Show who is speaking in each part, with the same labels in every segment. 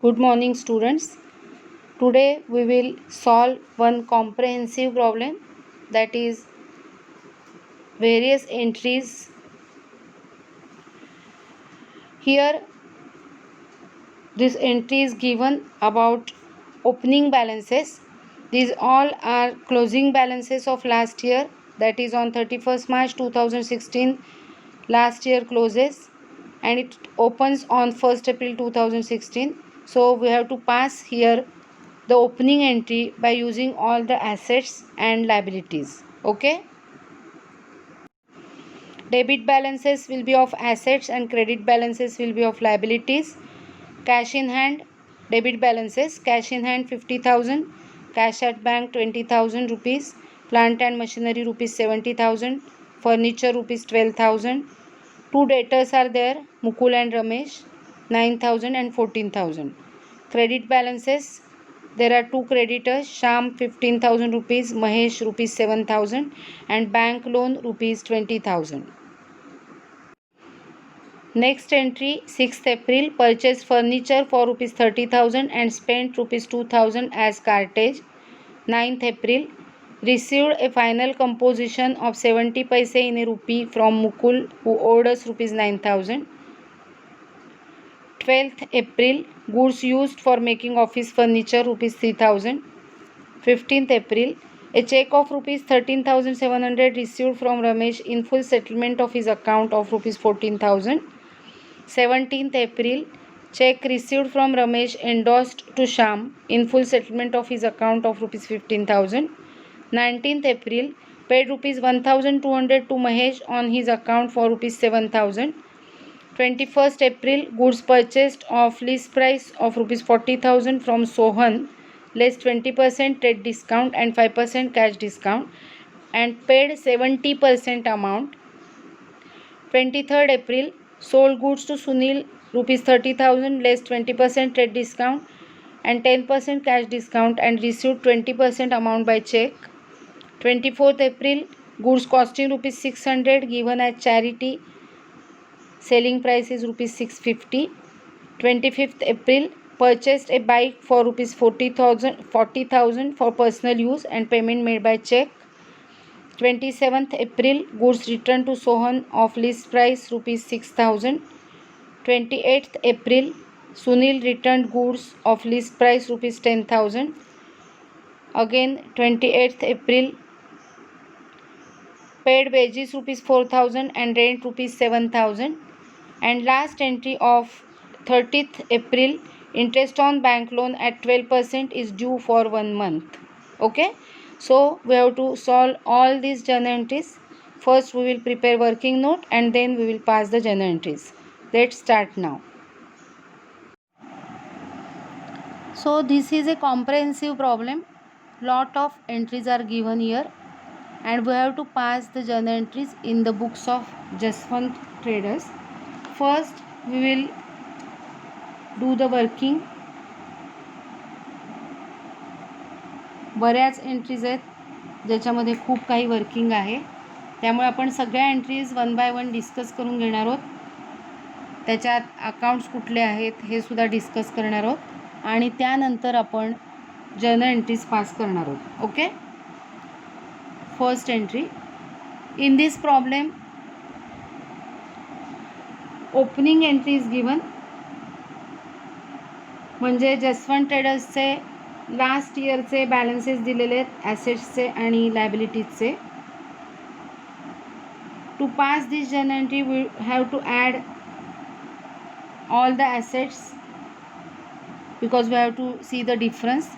Speaker 1: Good morning, students. Today we will solve one comprehensive problem, that is various entries. Here this entry is given about opening balances. These all are closing balances of last year, that is on 31st March 2016 last year closes, and it opens on 1st April 2016. So we have to pass here the opening entry by using all the assets and liabilities. Okay, debit balances will be of assets and credit balances will be of liabilities. Cash in hand, debit balances: cash in hand 50,000, cash at bank 20,000 rupees, plant and machinery rupees 70,000, furniture rupees 12,000. Two debtors are there, Mukul and Ramesh, 9,000 and 14,000. Credit balances: there are two creditors, Sham 15,000 rupees, Mahesh rupees 7,000, and bank loan rupees 20,000. Next entry, 6th April, purchased furniture for rupees 30,000 and spent rupees 2,000 as cartage. 9th April, received a final composition of 70 paise in a rupee from Mukul, who owed us rupees 9,000. 12th April, goods used for making office furniture rupees 3,000. 15th April, a check of rupees 13,700 received from Ramesh in full settlement of his account of rupees 14,000. 17th April, check received from Ramesh endorsed to Sham in full settlement of his account of rupees 15,000. 19th April, paid rupees 1,200 to Mahesh on his account for rupees 7,000. 21st April, goods purchased of list price of rupees 40,000 from Sohan, less 20% trade discount and 5% cash discount, and paid 70% amount. 23rd April, sold goods to Sunil rupees 30,000 less 20% trade discount and 10% cash discount and received 20% amount by check. 24th April, goods costing rupees 600 given as charity, selling price is rupees 650. 25th April, purchased a bike for rupees 40,000 for personal use and payment made by check. 27th April, goods returned to Sohan of list price rupees 6,000. 28th April, Sunil returned goods of list price rupees 10,000. Again 28th April, paid wages rupees 4,000 and rent rupees 7,000. And last entry of 30th April, interest on bank loan at 12% is due for 1 month. Okay, so we have to solve all these journal entries. First we will prepare working note and then we will pass the journal entries. Let's start now. So this is a comprehensive problem. Lot of entries are given here and we have to pass the journal entries in the books of Jaswant Traders. First we will do the working. बऱ्याच entries आहेत ज्याच्यामध्ये खूप काही working आहे, त्यामुळे आपण सगळ्या entries one by one discuss करून घेणार आहोत. त्याच्यात अकाउंट्स कुठले आहेत हे सुद्धा डिस्कस करणार आहोत आणि त्यानंतर आपण जर्नल एंट्रीज पास करणार आहोत. Okay, first entry in this problem opening entry is given, म्हणजे जसवंत ट्रेडर्सचे लास्ट इयरचे बॅलन्सेस दिलेले आहेत ॲसेट्सचे आणि लायबिलिटीजचे. To pass this journal entry we have to add all the assets because we have to see the difference.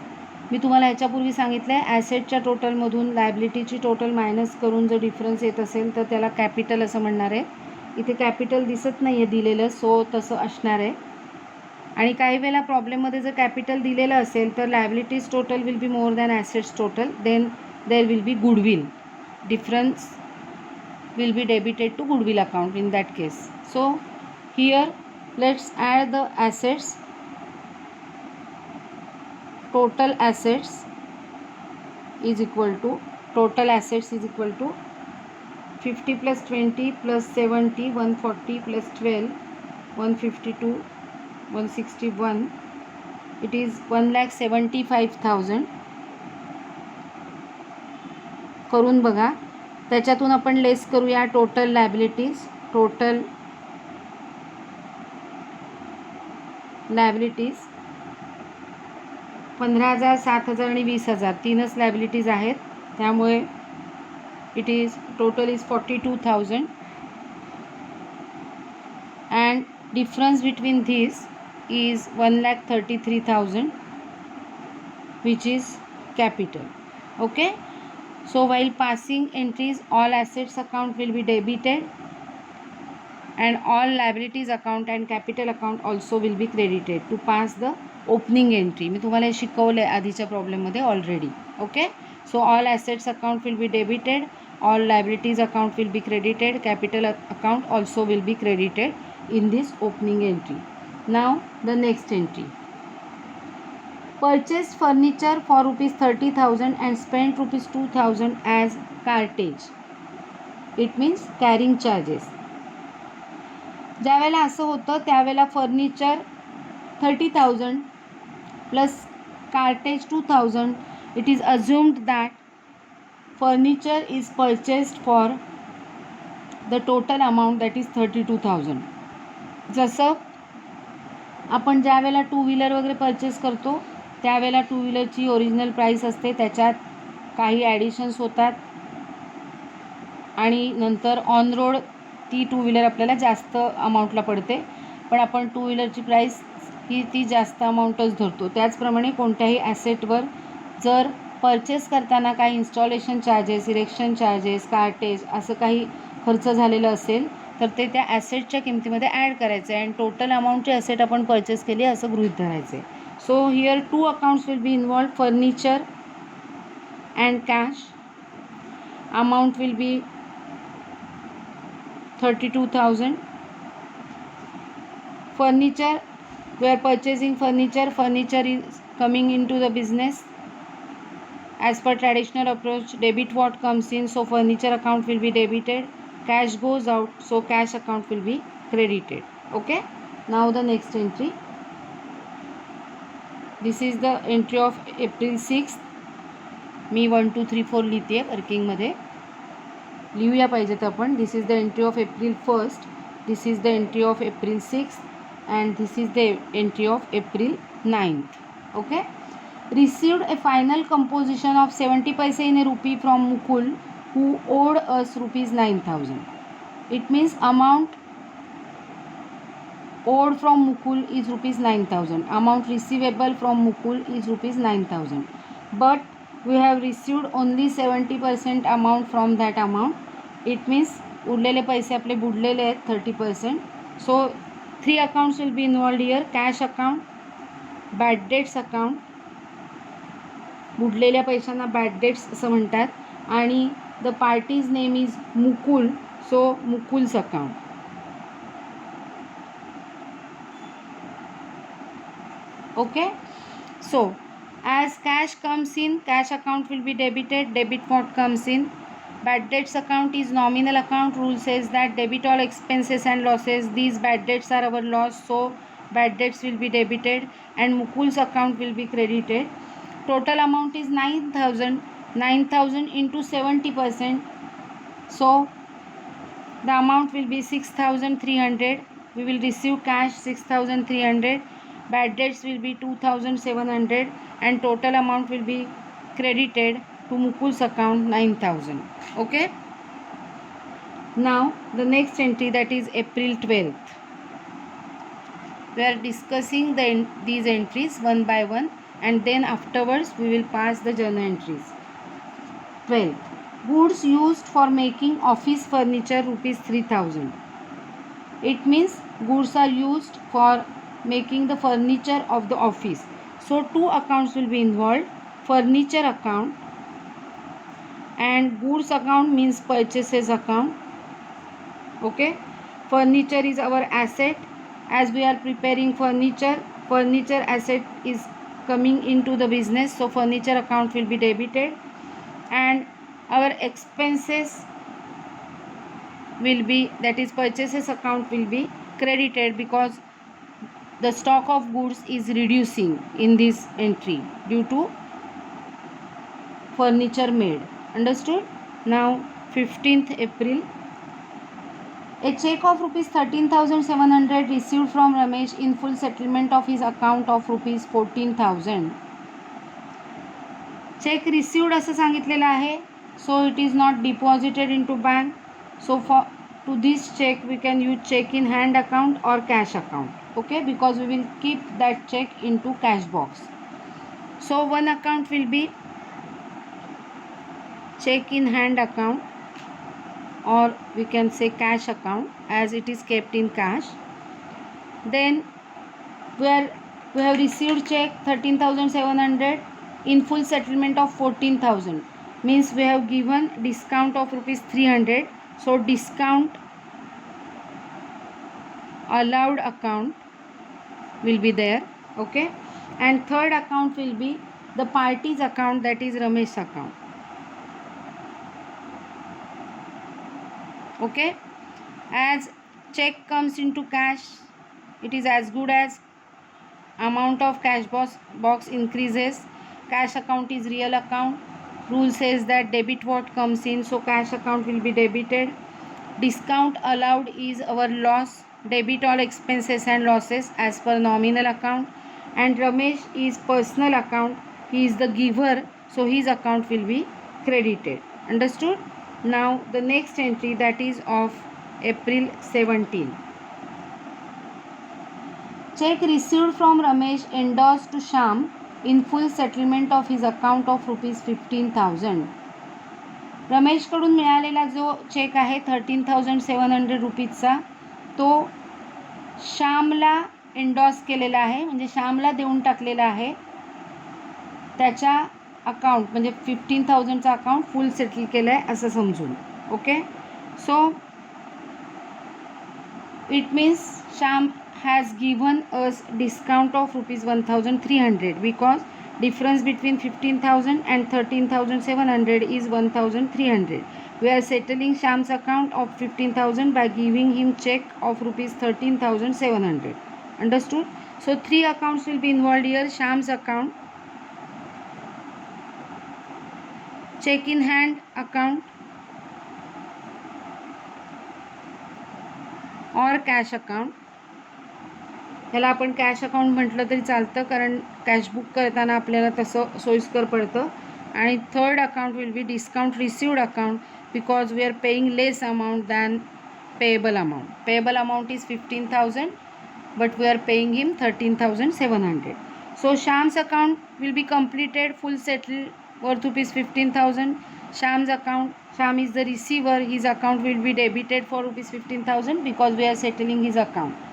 Speaker 1: मी तुम्हाला ह्याच्यापूर्वी सांगितलं आहे ॲसेटच्या टोटलमधून लायबिलिटीची टोटल मायनस करून जर डिफरन्स येत असेल तर त्याला कॅपिटल असं म्हणणार आहे. इथे कॅपिटल दिसत नाही आहे दिलेलं, सो तसं असणार आहे. आणि काही वेळेला प्रॉब्लेममध्ये जर कॅपिटल दिलेलं असेल तर liabilities total will be more than assets total, then there will be goodwill. Difference will be debited to goodwill account in that case. So here let's add the assets. total assets is equal to 50 plus 20 plus 70, 140 plus 12, 152, 161, it is 1,75,000 करून बघा. त्याच्यातून आपण less करूया total liabilities. Total liabilities 15,000, 7,000 आणि 20,000 तीनच liabilities आहेत. त्यामुळे it is total is 42,000 and difference between these is 1,33,000 which is capital. Okay, so while passing entries, all assets account will be debited and all liabilities account and capital account also will be credited to pass the opening entry. मी तुम्हाला हे शिकवले आधीच्या प्रॉब्लेममध्ये already. Okay, so all assets account will be debited, all liabilities account will be credited, capital account also will be credited in this opening entry. Now the next entry. Purchased furniture for rupees 30,000 and spent rupees 2,000 as cartage. It means carrying charges. ज्यावेळेला असं होतं त्यावेळेला furniture 30,000 plus cartage 2,000. It is assumed that furniture is purchased for the total amount that is 32,000. जसं आपण ज्या वेळेला two wheeler वगैरे purchase करतो त्यावेळेला टू व्हीलरची ओरिजिनल प्राईस असते, त्याच्यात काही ॲडिशन्स होतात आणि नंतर ऑन रोड ती टू व्हीलर आपल्याला जास्त अमाऊंटला पडते, पण आपण टू व्हीलरची प्राईस ही ती जास्त अमाऊंटच धरतो. त्याचप्रमाणे कोणत्याही ॲसेटवर जर परचेस करताना काही installation charges, erection charges, cartage असं काही खर्च झालेलं असेल तर ते त्या ॲसेटच्या किमतीमध्ये ॲड करायचं आहे आणि टोटल अमाऊंटची ॲसेट आपण परचेस केली असं गृहीत धरायचं आहे. So here two accounts will be involved, furniture and cash. Amount will be 32,000. Furniture, we are purchasing furniture. Furniture is coming into the business. As per traditional approach, debit what comes in, so furniture account will be debited. Cash goes out, so cash account will be credited. Okay. Now the next entry. This is the entry of April 6th. मी 1, 2, 3, 4 लिहिते वर्किंगमध्ये. लिहूया पाहिजे तर आपण. This is the entry of April 1st, this is the entry of April 6th and this is the entry of April 9th. Okay, received a final composition of 70 paise in a rupee from Mukul who owed us rupees 9,000. It means amount owed from Mukul is rupees 9,000. Amount receivable from Mukul is rupees 9,000. But we have received only 70% amount from that amount. It means उरलेले पैसे आपले बुडलेले आहेत 30%. So 3 accounts will be involved here. Cash account, bad debts account, बुडलेल्या पैशांना bad dates असं म्हणतात, आणि the parties name is Mukul, so Mukul's account. Okay, so as cash comes in, cash account will be debited, debit what comes in. Bad debts account is nominal account. Rule says that debit all expenses and losses. These bad debts are our loss, so bad debts will be debited and Mukul's account will be credited. Total amount is 9,000. 9,000 into 70%, so the amount will be 6,300. We will receive cash 6,300. Bad debts will be 2,700 and total amount will be credited to Mukul's account 9,000. Okay. Now the next entry, that is April 12th. We are discussing these entries one by one and then afterwards we will pass the journal entries. 12th. Goods used for making office furniture rupees 3,000. It means goods are used for making the furniture of the office. So 2 accounts will be involved. Furniture account and goods account means purchases account. Okay, furniture is our asset. As we are preparing furniture, furniture asset is coming into the business, so furniture account will be debited and our expenses will be, that is purchases account will be credited, because the stock of goods is reducing in this entry due to furniture made. Understood? Now 15th April, a check of rupees 13,700 received from Ramesh in full settlement of his account of rupees 14,000. Cheque received असं सांगितलेलं आहे. So it is not deposited into bank. So for to this check we can use check in hand account or cash account. Okay, because we will keep that check into cash box. So one account will be check in hand account, or we can say cash account as it is kept in cash. Then where we have received check 13,700 in full settlement of 14,000, means we have given discount of rupees 300. So discount allowed account will be there. Okay, and third account will be the party's account, that is Ramesh's account. Okay, as check comes into cash, it is as good as amount of cash box increases. Cash account is real account. Rule says that debit what comes in, so cash account will be debited. Discount allowed is our loss. Debit all expenses and losses as per nominal account. And Ramesh is personal account. He is the giver, so his account will be credited. Understood? Now the next entry, that is of April 17. Check received from Ramesh endorsed to Shyam in full settlement of his account of rupees 15,000. रमेशकडून मिळालेला जो check आहे 13,700 रुपीजचा, तो श्यामला एंडॉर्स केलेला आहे, म्हणजे श्यामला देऊन टाकलेला आहे. त्याच्या अकाउंट म्हणजे 15,000चा अकाउंट फुल सेटल केलं आहे असं समजून. Okay, so it means Shyam has given us discount of rupees 1,300 because difference between 15,000 and 13,700 is 1,300. We are settling Shyam's account of 15,000 by giving him check of rupees 13,700. Understood? So three accounts will be involved here. Shyam's account, check in hand account, or cash account. ह्याला आपण cash account म्हटलं तरी चालतं, कारण cashbook करताना आपल्याला तसं सोयीस्कर पडतं. आणि third account will be discount received account because we are paying less amount than payable amount. Payable amount is 15,000 but we are paying him 13,700. So Shyam's account will be completed full settle worth rupees 15,000. Shyam's account, Shyam is the receiver, his account will be debited for rupees 15,000 because we are settling his account.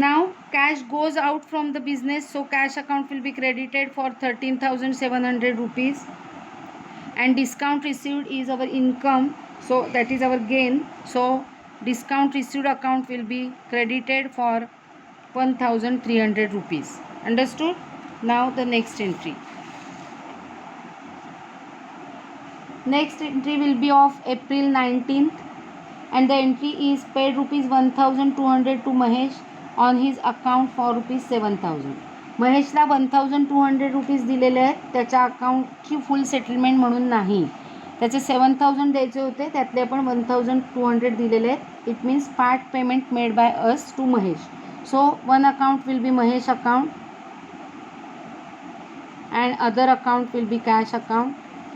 Speaker 1: Now cash goes out from the business, so cash account will be credited for 13,700 rupees, and discount received is our income, so that is our gain. So discount received account will be credited for 1,300 rupees. Understood? Now the next entry. Next entry will be of April 19th, and the entry is paid rupees 1,200 to Mahesh on his account for rupees 7,000. महेशला 1,200 rupees दिलेले आहेत, त्याच्या अकाउंटची full settlement म्हणून नाही. त्याचे 7,000 द्यायचे होते, त्यातले आपण 1,200 दिलेले आहेत. It means part payment made by us to Mahesh. So one account will be Mahesh account and other account will be cash account.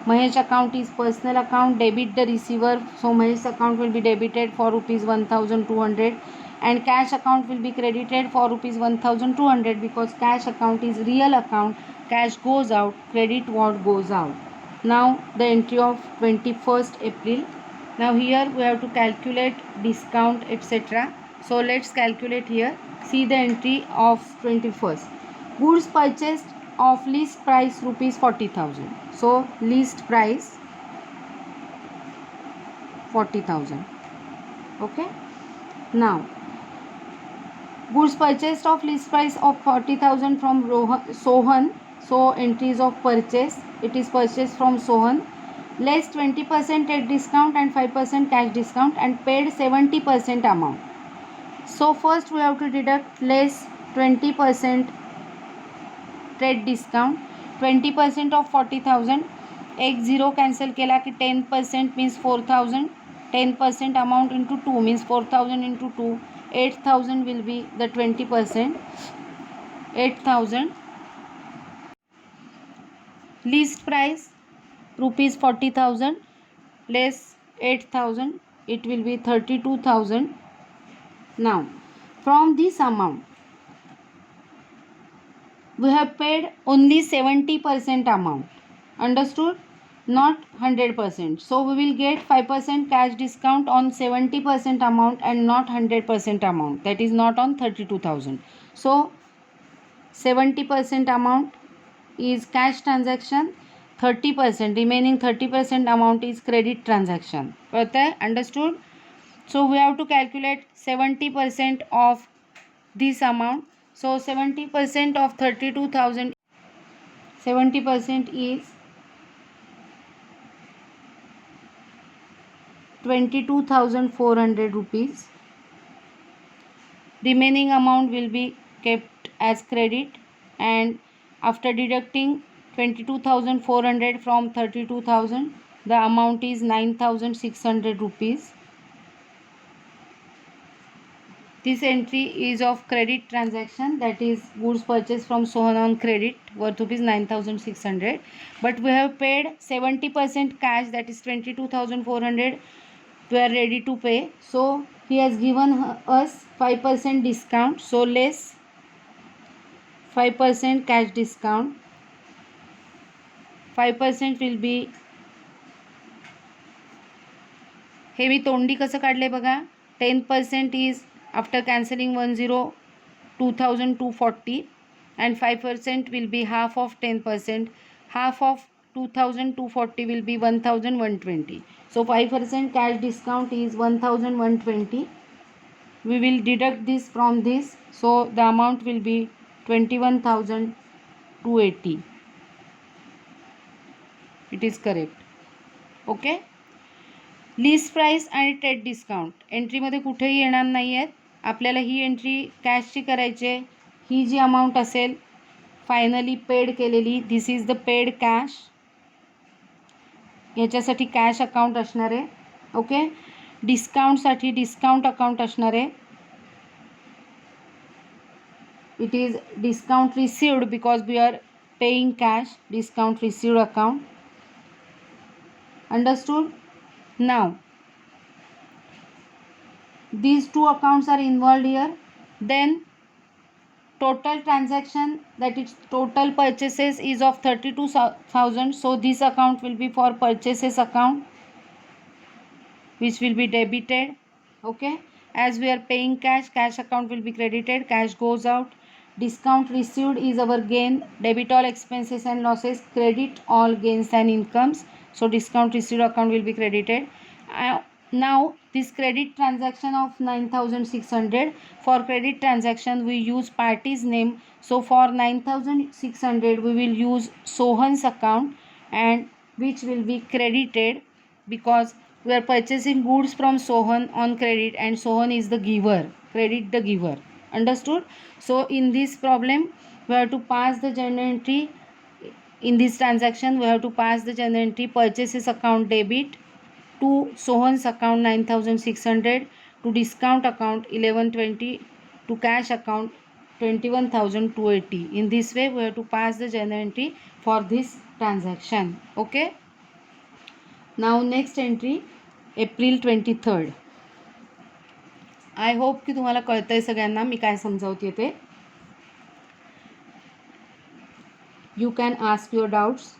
Speaker 1: Mahesh account is personal account. Debit the receiver, so Mahesh account will be debited for rupees 1,200, and cash account will be credited for rupees 1,200 because cash account is real account. Cash goes out, credit what goes out. Now the entry of 21st April. Now here we have to calculate discount etc. So let's calculate here. See the entry of 21st. Goods purchased of list price rupees 40,000. So list price 40,000. Okay. Now goods purchased of list price of 40,000 from Sohan. So entries of purchase, it is purchased from Sohan, less 20% at discount and 5% cash discount, and paid 70% amount. So first we have to deduct less 20% trade discount 20% of 40,000 एक zero cancel केला की 10% means 4,000 10% amount into 2 means 4,000 into 2 8,000 will be the 20% 8,000 list price rupees 40,000 less 8,000 it will be 32,000. Now from this amount we have paid only 70% amount, understood, not 100%. So we will get 5% cash discount on 70% amount and not 100% amount, that is not on 32,000. So 70% amount is cash transaction, 30% remaining 30% amount is credit transaction. Understood? So we have to calculate 70% of this amount. So 70% of 32,000, 70% is 22,400 rupees. Remaining amount will be kept as credit, and after deducting 22,400 from 32,000, the amount is 9,600 rupees. This entry is of credit transaction, that is goods purchased from Sohan on credit worth rupees 9,600. But we have paid 70% cash, that is 22,400. We are ready to pay. So he has given us 5% discount. So less 5% cash discount. 5% will be, हे मी तोंडी कसं काढले बघा. 10% is after cancelling 10 2,240 and 5% will be half of 10%. Half of 2,240 will be 1,120. So 5% cash discount is 1,120. We will deduct this from this. So the amount will be 21,280. It is correct. Okay. List price आणि trade discount एंट्रीमध्ये कुठेही येणार नाही आहेत. आपल्याला ही entry कॅशची करायची आहे. ही जी अमाऊंट असेल फायनली पेड केलेली, this is the paid cash. ह्याच्यासाठी कॅश अकाउंट असणार आहे. ओके. डिस्काउंटसाठी डिस्काउंट अकाउंट असणार आहे. It is discount received because we are paying cash. Discount received account. Understood? Now these two accounts are involved here. Then total transaction, that is total purchases, is of 32,000. So this account will be for purchases account, which will be debited. Okay. As we are paying cash, cash account will be credited. Cash goes out. Discount received is our gain. Debit all expenses and losses. Credit all gains and incomes. So discount received account will be credited. Now this credit transaction of 9,600, for credit transaction we use party's name. So for 9,600 we will use Sohan's account, and which will be credited because we are purchasing goods from Sohan on credit and Sohan is the giver. Credit the giver. Understood? So in this problem we have to pass the journal entry. In this transaction we have to pass the journal entry purchases account debit to Sohan's account 9,600, to discount account 1120, to cash account 21,280. In this way we have to pass the journal entry for this transaction. Okay. Now next entry April 23rd. I hope की तुम्हाला कळतंय सगळ्यांना मी काय समजावते ते. You can ask your doubts.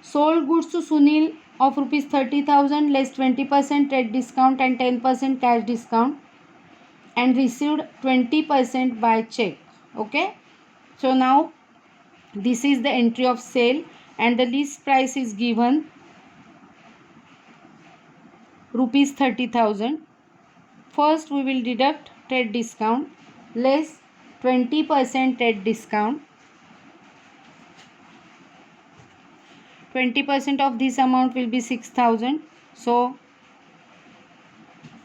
Speaker 1: Sold goods to Sunil of rupees 30,000 less 20% trade discount and 10% cash discount and received 20% by check. Okay. So now this is the entry of sale and the list price is given rupees 30,000. First we will deduct trade discount less 20% trade discount. 20% of this amount will be 6,000. So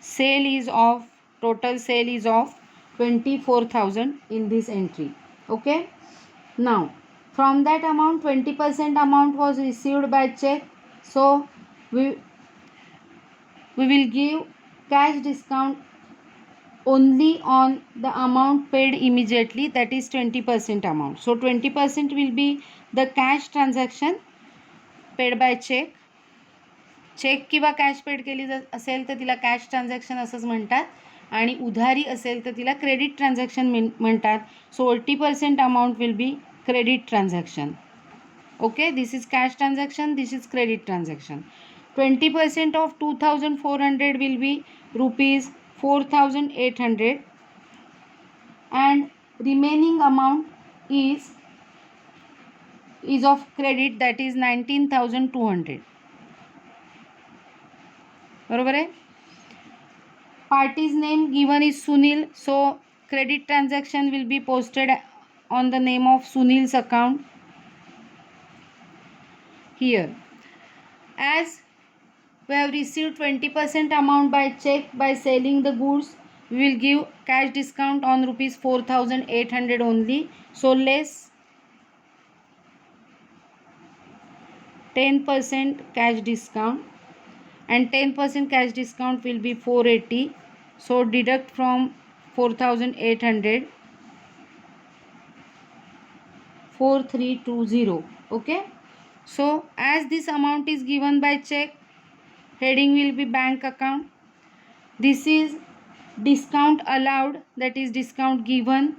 Speaker 1: sale is of, total sale is of 24,000 in this entry. Okay. Now from that amount 20% amount was received by check, so we will give cash discount only on the amount paid immediately, that is 20% amount. So 20% will be the cash transaction paid by check. Cheque किंवा cash paid केली असेल तर तिला cash transaction असंच म्हणतात, आणि उधारी असेल तर तिला क्रेडिट ट्रान्झॅक्शन म्हणतात. सो 80% amount will B credit transaction. Okay, this is cash transaction, this is credit transaction. 20% of 2,400 will be ₹4,800 and remaining amount is of credit, that is 19,200. बरोबर आहे. Party's name given is Sunil, so credit transaction will be posted on the name of Sunil's account here. As we have received 20% amount by check by selling the goods, we will give cash discount on ₹4,800 only. So less 10% cash discount, and 10% cash discount will be 480. So deduct from 4,800 4320. Okay, so as this amount is given by check, heading will be bank account. This is discount allowed, that is discount given,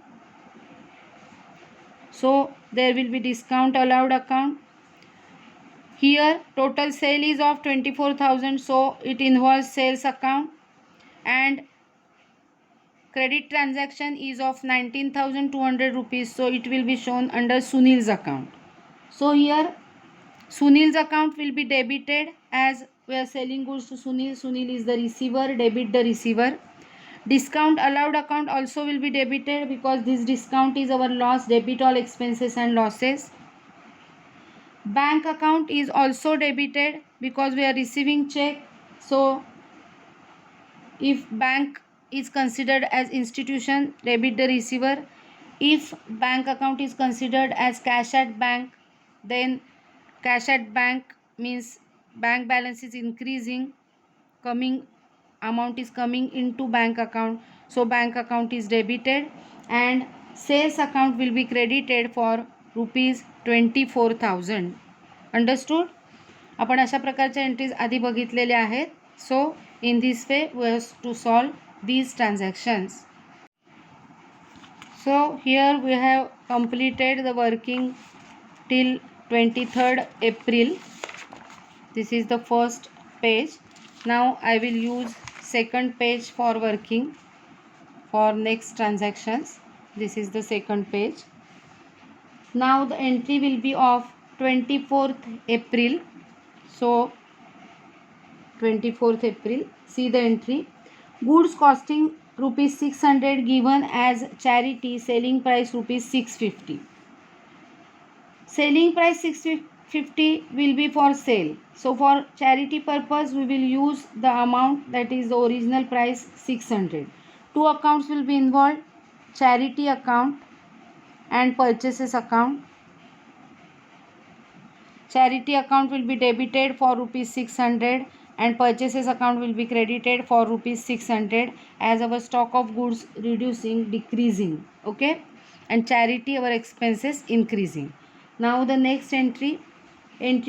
Speaker 1: so there will be discount allowed account. Here total sale is of 24,000, so it involves sales account, and credit transaction is of 19,200 rupees, so it will be shown under Sunil's account. So here Sunil's account will be debited, as we are selling goods to Sunil. Sunil is the receiver, debit the receiver. Discount allowed account also will be debited, because this discount is our loss, debit all expenses and losses. Bank account is also debited, because we are receiving check, so if bank is considered as institution, debit the receiver. If bank account is considered as cash at bank, then cash at bank means bank balance is increasing, coming amount is coming into bank account, so bank account is debited, and sales account will be credited for ₹24,000. Understood. आपण अशा प्रकारच्या entries आधी बघितलेल्या आहेत. So in this way we have to solve these transactions. So here we have completed the working till 23rd April. This is the first page. Now I will use second page for working for next transactions. This is the second page. Now the entry will be of 24th April. So 24th April, see the entry. Goods costing ₹600 given as charity, selling price ₹650. Selling price 650 will be for sale. So for charity purpose we will use the amount, that is the original price 600. Two accounts will be involved, charity account and purchases account. Charity account will be debited for ₹600 and purchases account will be credited for ₹600, as our stock of goods decreasing. Okay, and charity our expenses increasing. Now the next entry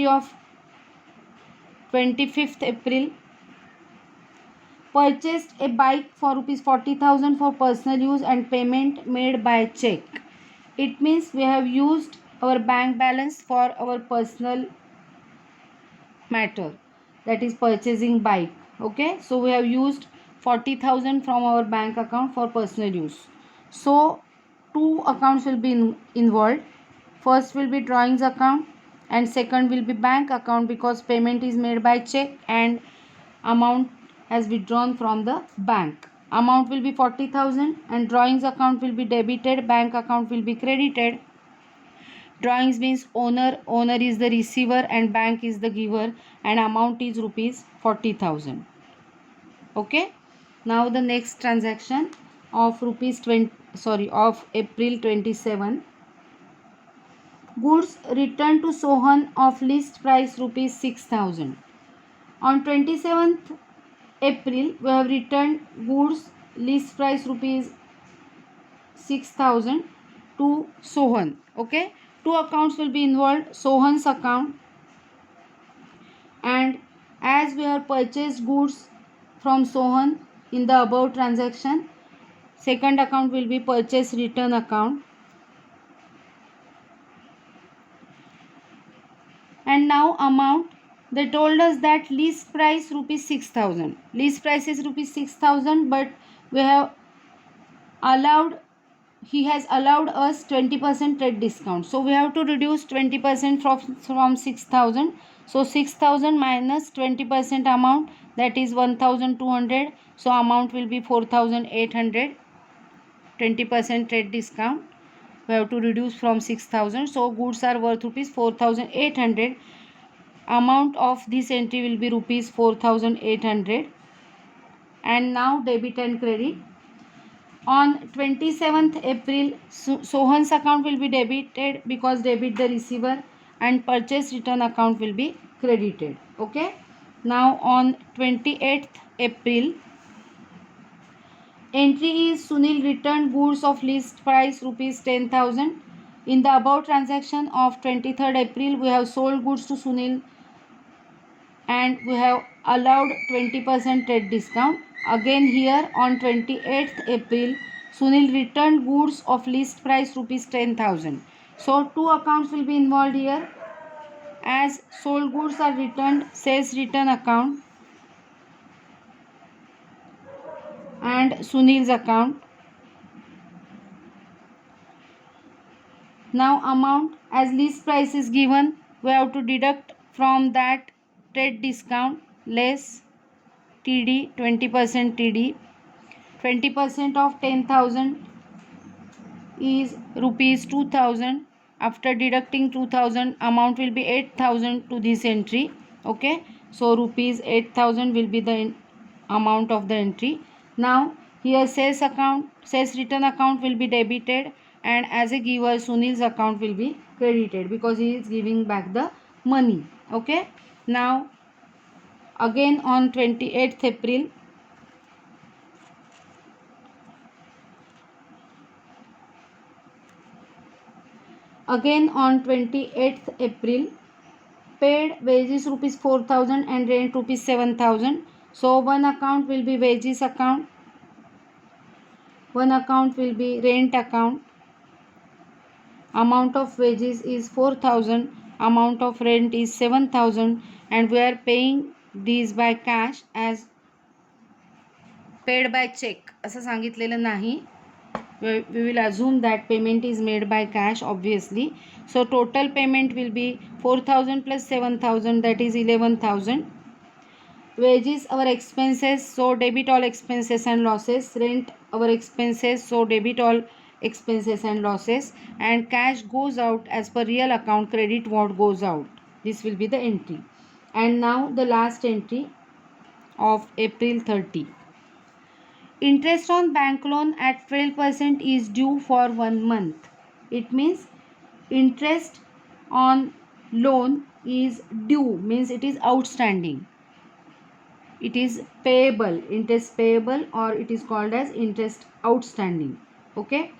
Speaker 1: of 25th April. Purchased a bike for ₹40,000 for personal use and payment made by check. It means we have used our bank balance for our personal matter, that is purchasing bike. Okay, so we have used 40,000 from our bank account for personal use. So two accounts will be involved. First will be drawings account and second will be bank account, because payment is made by check and amount has withdrawn from the bank. Amount will be 40,000 and drawings account will be debited, bank account will be credited. Drawings means owner is the receiver and bank is the giver, and amount is ₹40,000. Okay, now the next transaction of April 27. Goods returned to Sohan of list price rupees 6,000. On 27th April, we have returned goods list price rupees 6,000 to Sohan. Okay, two accounts will be involved, Sohan's account, and as we have purchased goods from Sohan in the above transaction, second account will be purchase return account. And now amount, they told us that list price rupees 6,000. List price is rupees 6,000, but we have allowed, he has allowed us 20% trade discount. So we have to reduce 20% from 6,000. So 6,000 minus 20% amount, that is 1,200. So amount will be 4,800. 20% trade discount. We have to reduce from 6,000. So goods are worth rupees 4,800. Amount of this entry will be rupees 4,800. And now debit and credit. On 27th April, Sohan's account will be debited because debit the receiver, and purchase return account will be credited. Okay. Now on 28th April, entry is Sunil returned goods of list price rupees 10,000. In the above transaction of 23rd April, we have sold goods to Sunil and we have allowed 20% trade discount. Again here on 28th April, Sunil returned goods of list price rupees 10,000. So two accounts will be involved here. As sold goods are returned, sales return account and Sunil's account. Now amount, as list price is given, we have to deduct from that trade discount less TD, 20% TD. 20% of 10,000 is rupees 2,000. After deducting 2,000, amount will be 8,000 to this entry. Okay, so rupees 8,000 will be the amount of the entry. Now here sales return account will be debited, and as a giver Sunil's account will be credited because he is giving back the money. Okay, now again on 28th April, again on 28th April, paid wages rupees 4,000 and rent rupees 7,000. So one account will be wages account, one account will be rent account. Amount of wages is 4,000, amount of rent is 7,000, and we are paying these by cash as paid by check असं सांगितलेलं नाही. We will assume that payment is made by cash obviously. So total payment will be 4,000 plus 7,000, that is 11,000. Wages our expenses, so debit all expenses and losses. Rent our expenses, so debit all expenses and losses. And cash goes out as per real account, credit what goes out. This will be the entry. And now the last entry of April 30. Interest on bank loan at 12% is due for 1 month. It means interest on loan is due, means it is outstanding. It is payable, interest payable, or it is called as interest outstanding. Okay.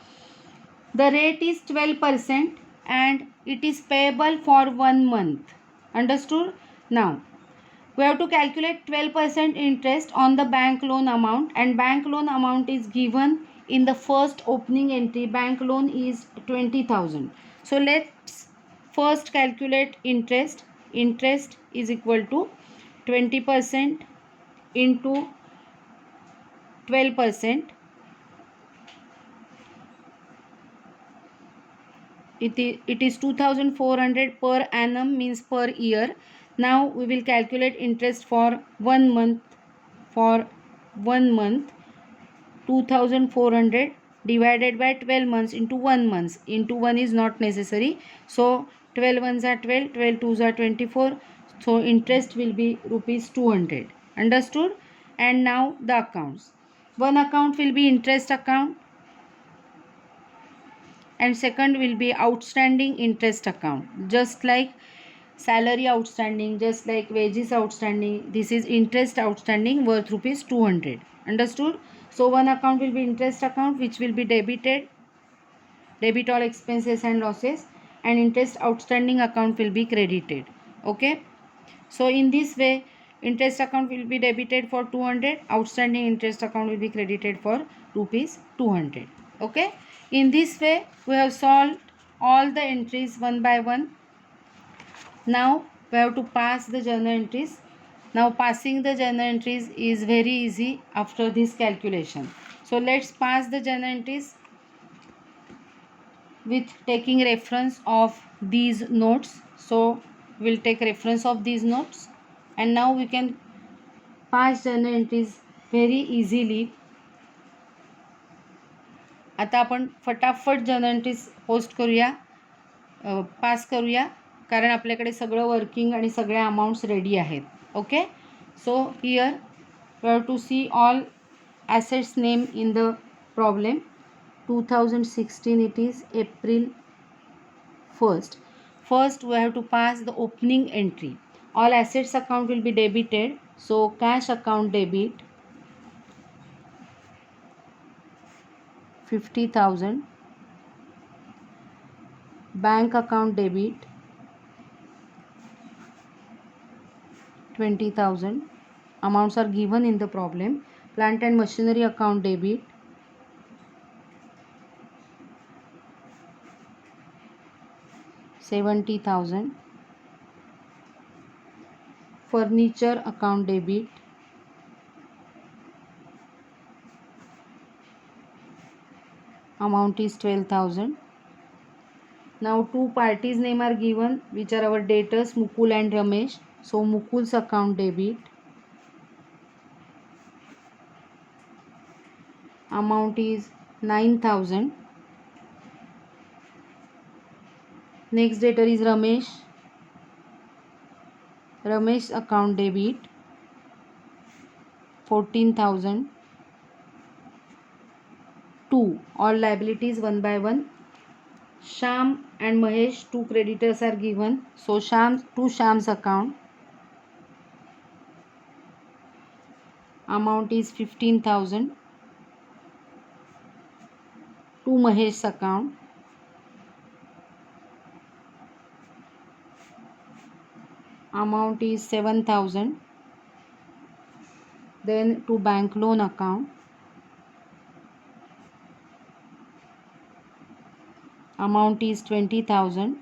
Speaker 1: The rate is 12% and it is payable for 1 month. Understood? Now we have to calculate 12% interest on the bank loan amount, and bank loan amount is given in the first opening entry. Bank loan is 20,000. So let's first calculate interest. Interest is equal to 20% into 12%. It is 2,400 per annum, means per year. Now we will calculate interest for 1 month. For 1 month, 2,400 divided by 12 months into 1 month. Into 1 is not necessary. So 12 ones are 12, 12 twos are 24. So interest will be rupees 200. Understood? And now the accounts. One account will be interest account and second will be outstanding interest account. Just like salary outstanding, just like wages outstanding, this is interest outstanding worth rupees 200. Understood? So one account will be interest account which will be debited, debit all expenses and losses, and interest outstanding account will be credited. Okay? So in this way, interest account will be debited for 200, outstanding interest account will be credited for rupees 200. Okay? In this way, we have solved all the entries one by one. Now we have to pass the journal entries. Now passing the journal entries is very easy after this calculation. So let's pass the journal entries with taking reference of these notes. So we'll take reference of these notes and now we can pass journal entries very easily. आता आपण फटाफट journal entries post करूया, पास करूया, कारण आपल्याकडे सगळं working आणि सगळे अमाऊंट्स रेडी आहेत. Okay. So here we have to see all assets name in the problem. 2016 it is April 1st. First we have to pass the opening entry. All assets account will be debited. So cash account debit 50,000, bank account debit 20,000. Amounts are given in the problem. Plant and machinery account debit 70,000. Furniture account debit 12,000. Now two parties name are given which are our debtors Mukul and Ramesh. So Mukul's account debit amount is 9,000. Next debtor is Ramesh. Ramesh account debit 14,000. 2. All liabilities one by one. Sham and Mahesh, two creditors are given. So Sham's account amount is 15,000. To Mahesh's account amount is 7,000. Then to bank loan account amount is 20,000.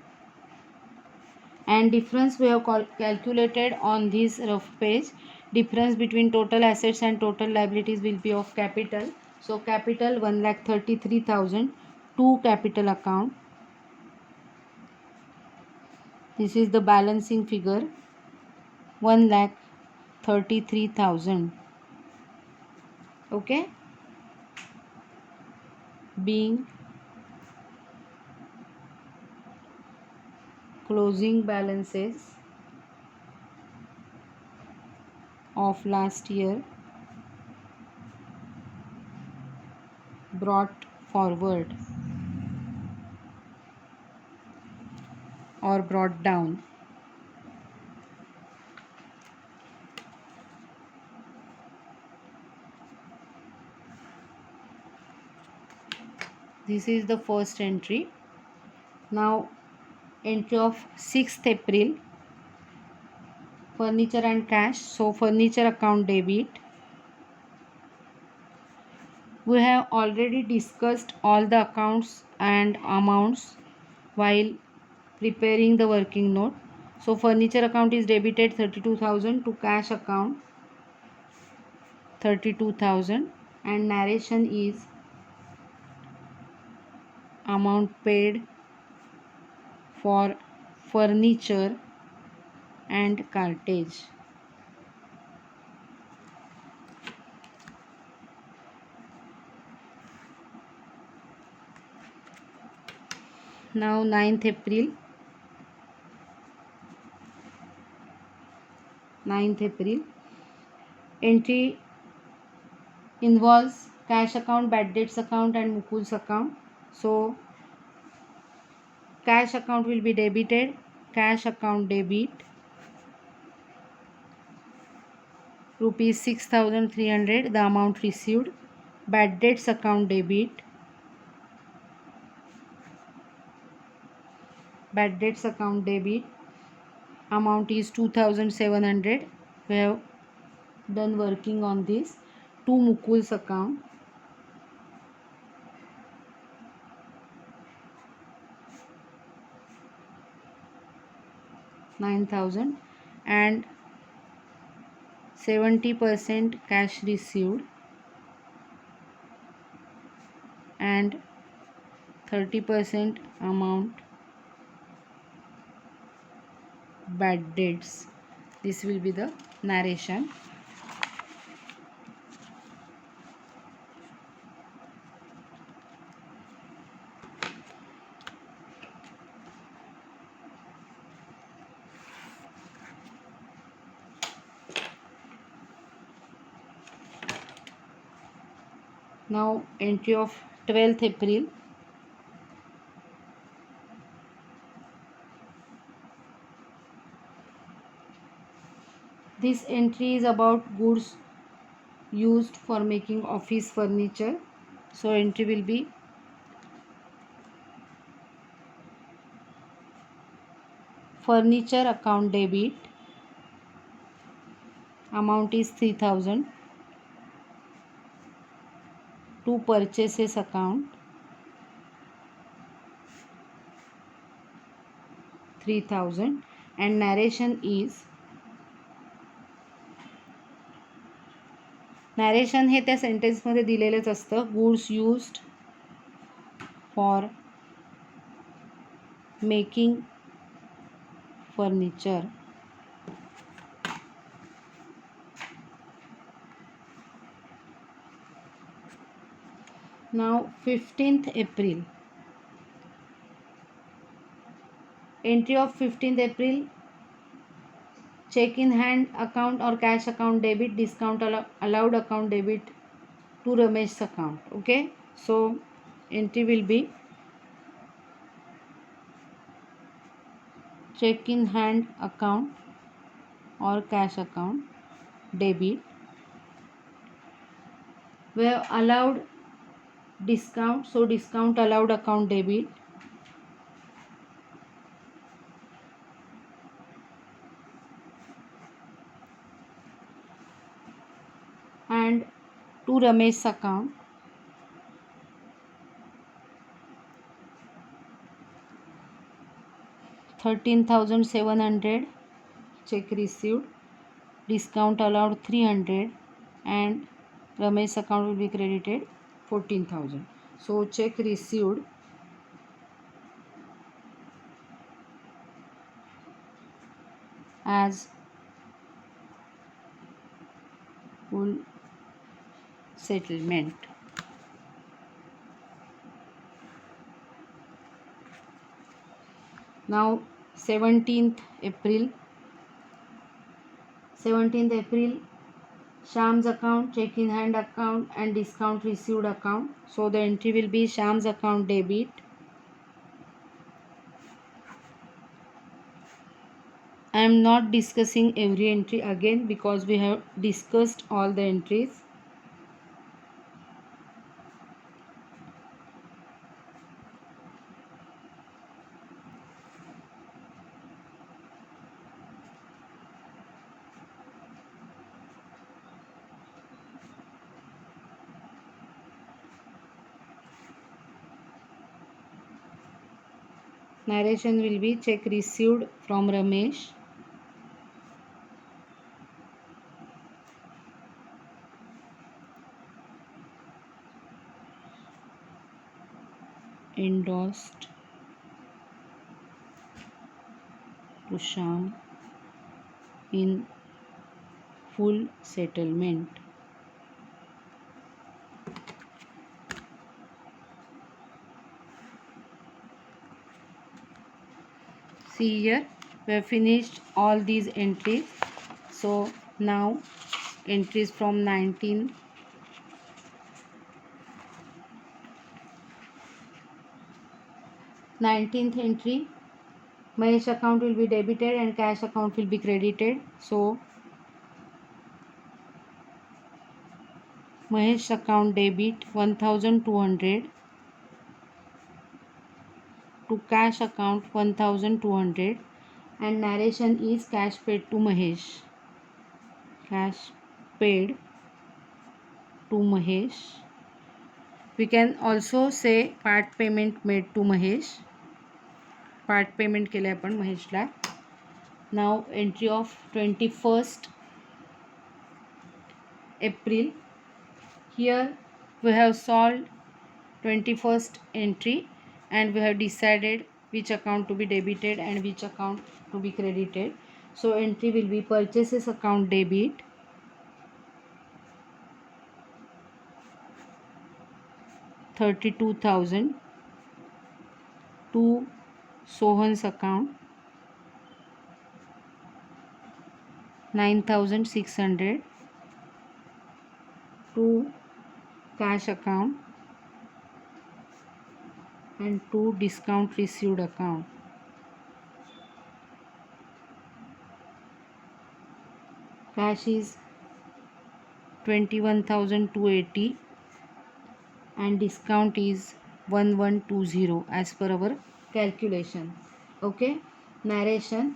Speaker 1: And difference we have calculated on this rough page. Difference between total assets and total liabilities will be of capital. So capital 1,33,000 to capital account. This is the balancing figure 1,33,000. Okay. Being closing balances of last year brought forward or brought down. This is the first entry. Now entry of 6th April, furniture and cash. So furniture account debit. We have already discussed all the accounts and amounts while preparing the working note. So furniture account is debited 32,000 to cash account 32,000, and narration is amount paid for furniture and cartage. Now 9th April. 9th April. Entry involves cash account, bad debts account and Mukul's account. So cash account will be debited. Cash account debit rupees 6,300, the amount received. Bad debts account debit, bad debts account debit, amount is 2,700. We have done working on this. To Mukul's account, 9,000 and 70% cash received and 30% amount bad debts. This will be the narration. Now entry of 12th April. This entry is about goods used for making office furniture. So entry will be furniture account debit, amount is 3,000. To purchases account, 3,000 and narration is, narration हे त्या सेंटेन्समध्ये दिलेलंच असतं. Goods used for making furniture. Now 15th April. Entry of 15th April. Check in hand account or cash account debit, discount allowed account debit to Ramesh's account. Okay, so entry will be check in hand account or cash account debit. We have allowed discount, so discount allowed account debit. And to Ramesh's account, $13,700 check received, discount allowed 300 and Ramesh's account will be credited 14,000. So check received as full settlement. Now 17th April. Sham's account, check in hand account and discount received account. So the entry will be Sham's account debit. I am not discussing every entry again because we have discussed all the entries. Narration will be check received from Ramesh. Endorsed to Sham in full settlement. See here, we have finished all these entries. So now entries from 19 19th entry, Mahesh account will be debited and cash account will be credited. So Mahesh account debit 1200 to cash account 1200, and narration is cash paid to Mahesh. Cash paid to Mahesh. We can also say part payment made to Mahesh. Part payment केले आपण महेशला. Now entry of 21st April. Here we have solved 21st entry and we have decided which account to be debited and which account to be credited. So entry will be purchases account debit, 32,000 to Sohan's account, 9,600 to cash account, and to discount received account. Cash is 21,280 and discount is 1120 as per our calculation. Okay, narration.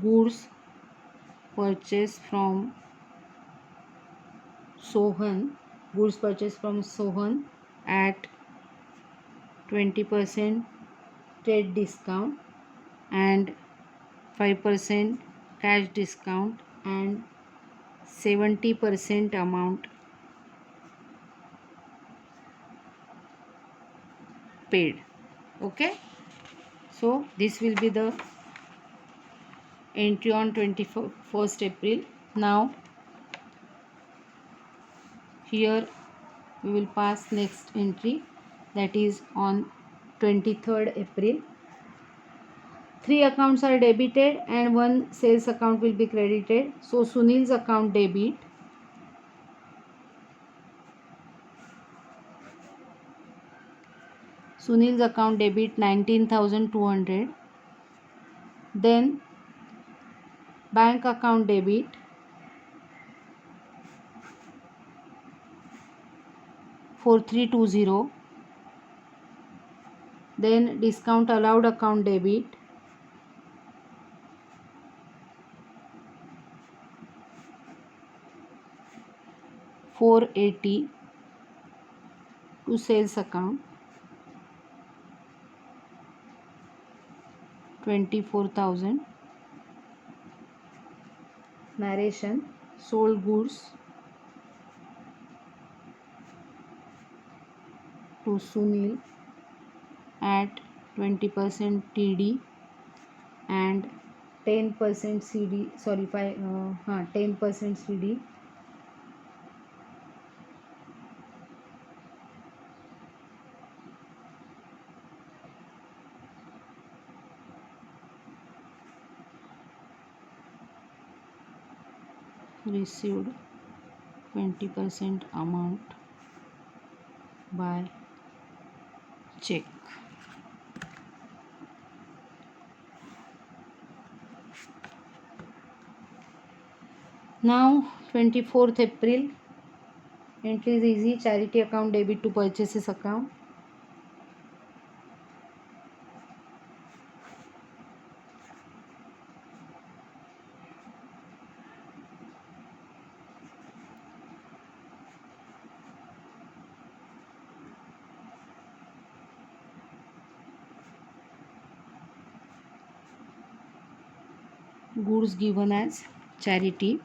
Speaker 1: Goods purchased from Sohan. Goods purchased from Sohan at 20% trade discount and 5% cash discount and 70% amount paid. Okay, so this will be the entry on 21st April. Now here we will pass next entry, that is on 23rd April. 3 accounts are debited and 1 sales account will be credited. So Sunil's account debit, Sunil's account debit 19,200. Then bank account debit 4320. Then discount allowed account debit 480 to sales account 24,000. Narration. Sold goods to Sunil at 20% TD and 10% CD, 10% CD. Received 20% amount by check. Now 24th April, entry is easy. Charity account debit to purchases account. Goods given as charity.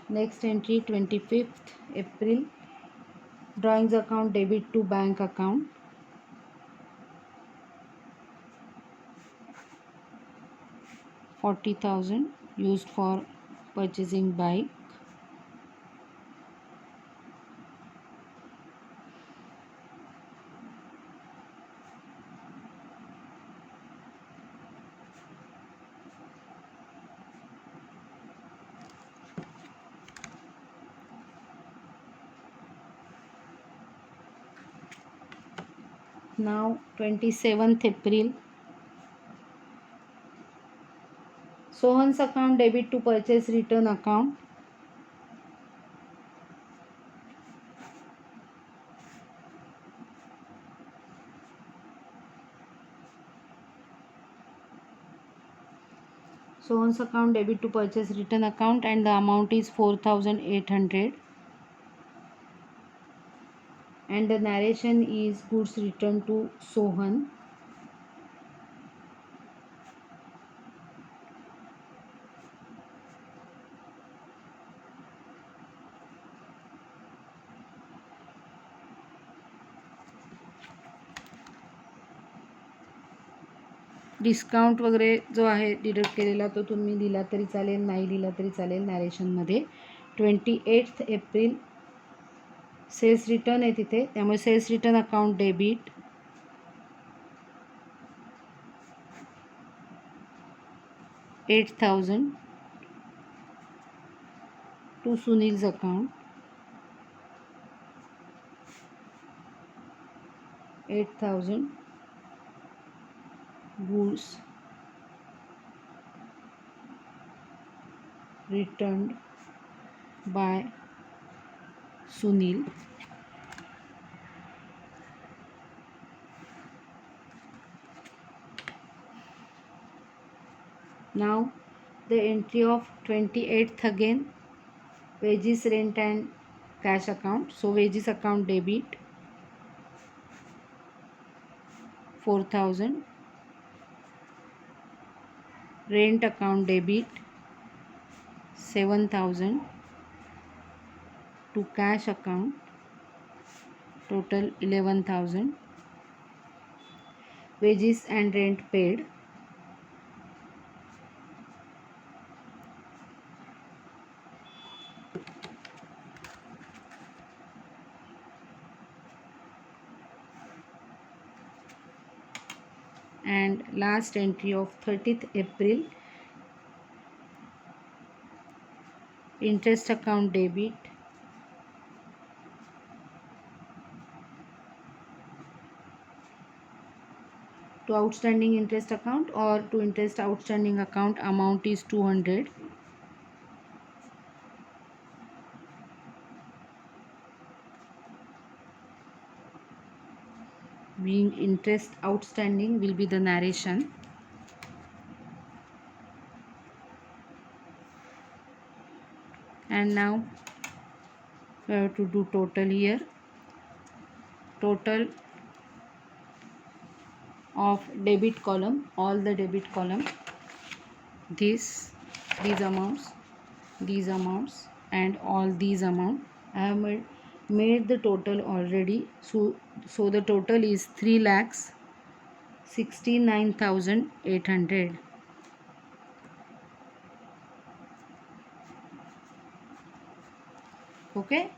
Speaker 1: Next entry 25th April, drawings account debit to bank account. $40,000 used for purchasing bike. Now 27th April. Sohan's account debit to purchase return account. Sohan's account debit to purchase return account, and the amount is 4,800. And the narration is goods returned to Sohan. Discount वगैरे जो आहे deduct केलेला तो तुम्ही दिला तरी चालेल, नाही दिला तरी चालेल नॅरेशनमध्ये. 28th एप्रिल सेल्स रिटर्न आहे तिथे, त्यामुळे sales return account debit. $8,000 to Sunil's account. 8,000 goods returned by Sunil. Now the entry of 28th again, wages, rent and cash account. So wages account debit 4,000, rent account debit 7,000 to cash account, total 11,000. Wages and rent paid. And last entry of 30th April, interest account debit to outstanding interest account or to interest outstanding account, amount is 200. Being interest outstanding will be the narration. And now we have to do total here. Total of debit column, all the debit column, these amounts, and all these amount. I have made the total already. So the total is 3,69,800. Okay,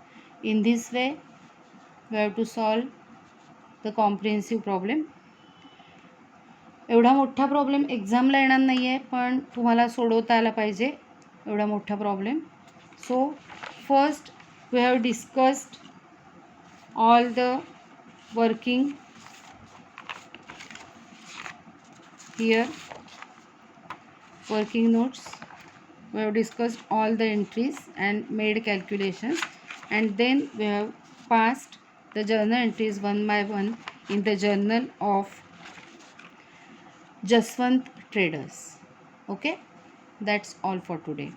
Speaker 1: in this way we have to solve the comprehensive problem. एवढा मोठा problem एक्झामला येणार नाही आहे, पण तुम्हाला सोडवता आला पाहिजे एवढा मोठा problem. So first we have discussed all the working here, working notes. We have discussed all the entries and made calculations, and then we have passed the journal entries one by one in the journal of Jaswant Traders. Okay, that's all for today.